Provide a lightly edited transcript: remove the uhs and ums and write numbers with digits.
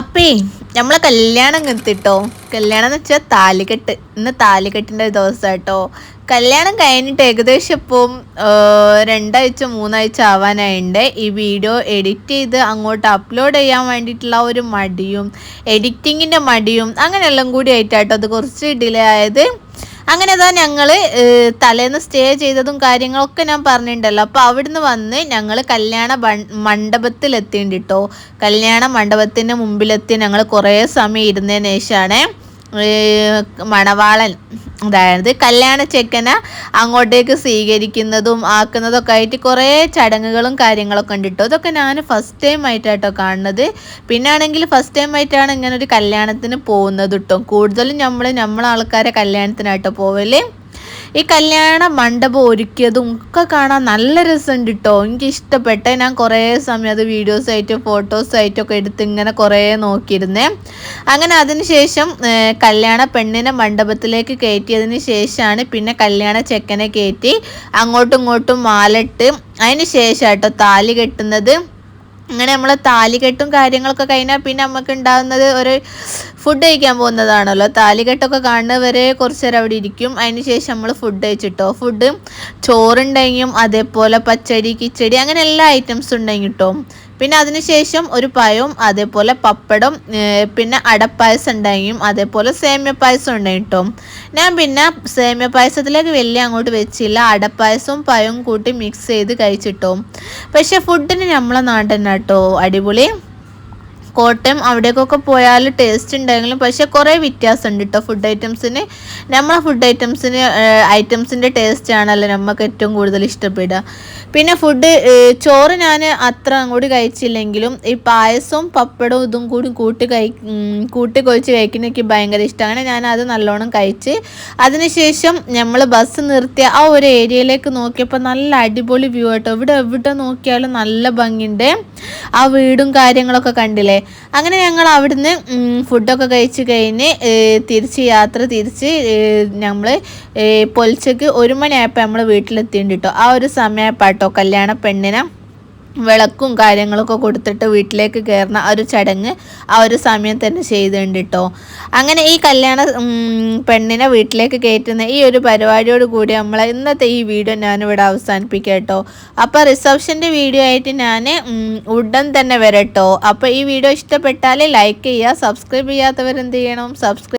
അപ്പേ നമ്മളെ കല്യാണം കെത്തിട്ടോ. കല്യാണം എന്ന് വെച്ചാൽ താലികെട്ട്. ഇന്ന് താലികെട്ടിൻ്റെ ദിവസം കേട്ടോ. കല്യാണം കഴിഞ്ഞിട്ട് ഏകദേശം ഇപ്പം 2-3 ആഴ്ച ആവാനായിട്ടുണ്ട്. ഈ വീഡിയോ എഡിറ്റ് ചെയ്ത് അങ്ങോട്ട് അപ്ലോഡ് ചെയ്യാൻ വേണ്ടിയിട്ടുള്ള ഒരു മടിയും എഡിറ്റിങ്ങിൻ്റെ മടിയും അങ്ങനെയെല്ലാം കൂടി ആയിട്ടാട്ടോ അത് കുറച്ച് ഡിലേ ആയത്. അങ്ങനെ അതാ ഞങ്ങൾ തലേന്ന് സ്റ്റേ ചെയ്തതും കാര്യങ്ങളൊക്കെ ഞാൻ പറഞ്ഞിട്ടുണ്ടല്ലോ. അപ്പോൾ അവിടുന്ന് വന്ന് ഞങ്ങൾ കല്യാണ മണ്ഡപത്തിലെത്തിയിട്ടോ. കല്യാണ മണ്ഡപത്തിന് മുമ്പിലെത്തി ഞങ്ങൾ കുറേ സമയം ഇരുന്നതിന് ശേഷമാണ് മണവാളൻ, അതായത് കല്യാണ ചെക്കനെ അങ്ങോട്ടേക്ക് സ്വീകരിക്കുന്നതും ആക്കുന്നതൊക്കെ ആയിട്ട് കുറേ ചടങ്ങുകളും കാര്യങ്ങളൊക്കെ ഉണ്ട് കേട്ടോ. ഇതൊക്കെ ഞാൻ ഫസ്റ്റ് ടൈം ആയിട്ടാട്ടോ കാണുന്നത്. പിന്നെ ആണെങ്കിൽ ഫസ്റ്റ് ടൈം ആയിട്ടാണ് ഇങ്ങനെ ഒരു കല്യാണത്തിന് പോകുന്നത് കേട്ടോ. കൂടുതലും നമ്മളെ ആൾക്കാരെ കല്യാണത്തിനായിട്ടോ പോവല്. ഈ കല്യാണ മണ്ഡപം ഒരുക്കിയതും ഒക്കെ കാണാൻ നല്ല രസമുണ്ട് കേട്ടോ. എനിക്ക് ഇഷ്ടപ്പെട്ട ഞാൻ കുറേ സമയം അത് വീഡിയോസായിട്ടും ഫോട്ടോസായിട്ടൊക്കെ എടുത്ത് ഇങ്ങനെ കുറേ നോക്കിയിരുന്നേ. അങ്ങനെ അതിനുശേഷം കല്യാണ പെണ്ണിനെ മണ്ഡപത്തിലേക്ക് കയറ്റിയതിന് ശേഷമാണ് പിന്നെ കല്യാണ ചെക്കനെ കയറ്റി അങ്ങോട്ടും ഇങ്ങോട്ടും മാലട്ട് അതിന് ശേഷം കേട്ടോ താലി കെട്ടുന്നത്. അങ്ങനെ നമ്മൾ താലികെട്ടും കാര്യങ്ങളൊക്കെ കഴിഞ്ഞാൽ പിന്നെ നമുക്ക് ഉണ്ടാകുന്നത് ഒരു ഫുഡ് കഴിക്കാൻ പോകുന്നതാണല്ലോ. താലികെട്ടൊക്കെ കാണുന്നവരെ കുറച്ച് നേരം അവിടെ ഇരിക്കും. അതിന് ശേഷം നമ്മൾ ഫുഡ് കഴിച്ചിട്ടോ. ഫുഡ് ചോറുണ്ടെങ്കിലും അതേപോലെ പച്ചടി കിച്ചടി അങ്ങനെ എല്ലാ ഐറ്റംസും ഉണ്ടെങ്കിൽ കേട്ടോ. പിന്നെ അതിനുശേഷം ഒരു പഴവും അതേപോലെ പപ്പടം പിന്നെ അടപ്പായസം ഉണ്ടായും അതേപോലെ സേമിയ പായസം ഉണ്ടായും കേട്ടോ. ഞാൻ പിന്നെ സേമിയ പായസത്തിലേക്ക് വലിയ അങ്ങോട്ട് വെച്ചില്ല. അടപ്പായസവും പഴവും കൂട്ടി മിക്സ് ചെയ്ത് കഴിച്ചിട്ടോ. പക്ഷെ ഫുഡിന് നമ്മളെ നാട് തന്നെ കേട്ടോ അടിപൊളി. കോട്ടയം അവിടേക്കൊക്കെ പോയാൽ ടേസ്റ്റ് ഉണ്ടെങ്കിലും പക്ഷെ കുറേ വ്യത്യാസമുണ്ട് കേട്ടോ ഫുഡ് ഐറ്റംസിന്. നമ്മളെ ഫുഡ് ഐറ്റംസിൻ്റെ ടേസ്റ്റ് ആണല്ലോ നമുക്ക് ഏറ്റവും കൂടുതൽ ഇഷ്ടപ്പെടുക. പിന്നെ ചോറ് ഞാൻ അത്ര അങ്ങോട്ട് കഴിച്ചില്ലെങ്കിലും ഈ പായസവും പപ്പടവും ഇതും കൂടി കൂട്ടി കൊഴിച്ച് കഴിക്കുന്ന എനിക്ക് ഭയങ്കര ഇഷ്ടമാണ്. അങ്ങനെ ഞാനത് നല്ലോണം കഴിച്ച് അതിനുശേഷം നമ്മൾ ബസ് നിർത്തിയ ആ ഒരു ഏരിയയിലേക്ക് നോക്കിയപ്പോൾ നല്ല അടിപൊളി വ്യൂ കേട്ടോ. എവിടെ നോക്കിയാലും നല്ല ഭംഗിയുണ്ട്. ആ വീടും കാര്യങ്ങളൊക്കെ കണ്ടില്ലേ. അങ്ങനെ ഞങ്ങൾ അവിടുന്ന് ഫുഡൊക്കെ കഴിച്ച് കഴിഞ്ഞ് യാത്ര തിരിച്ച് നമ്മൾ പൊലിച്ചക്ക് 1 മണിയായപ്പോൾ നമ്മൾ വീട്ടിലെത്തിയിട്ടുണ്ട് കേട്ടോ. ആ ഒരു സമയപ്പാട്ടോ കല്യാണ പെണ്ണിനെ വിളക്കും കാര്യങ്ങളൊക്കെ കൊടുത്തിട്ട് വീട്ടിലേക്ക് കയറുന്ന ഒരു ചടങ്ങ് ആ ഒരു സമയം തന്നെ ചെയ്തിട്ടുണ്ട് കേട്ടോ. അങ്ങനെ ഈ കല്യാണ പെണ്ണിനെ വീട്ടിലേക്ക് കയറ്റുന്ന ഈ ഒരു പരിപാടിയോട് കൂടി നമ്മളെ ഇന്നത്തെ ഈ വീഡിയോ ഞാനിവിടെ അവസാനിപ്പിക്കാം കേട്ടോ. അപ്പോൾ റിസപ്ഷൻ്റെ വീഡിയോ ആയിട്ട് ഞാൻ ഉടൻ തന്നെ വരട്ടോ. അപ്പോൾ ഈ വീഡിയോ ഇഷ്ടപ്പെട്ടാൽ ലൈക്ക് ചെയ്യുക. സബ്സ്ക്രൈബ് ചെയ്യാത്തവരെന്ത് ചെയ്യണം?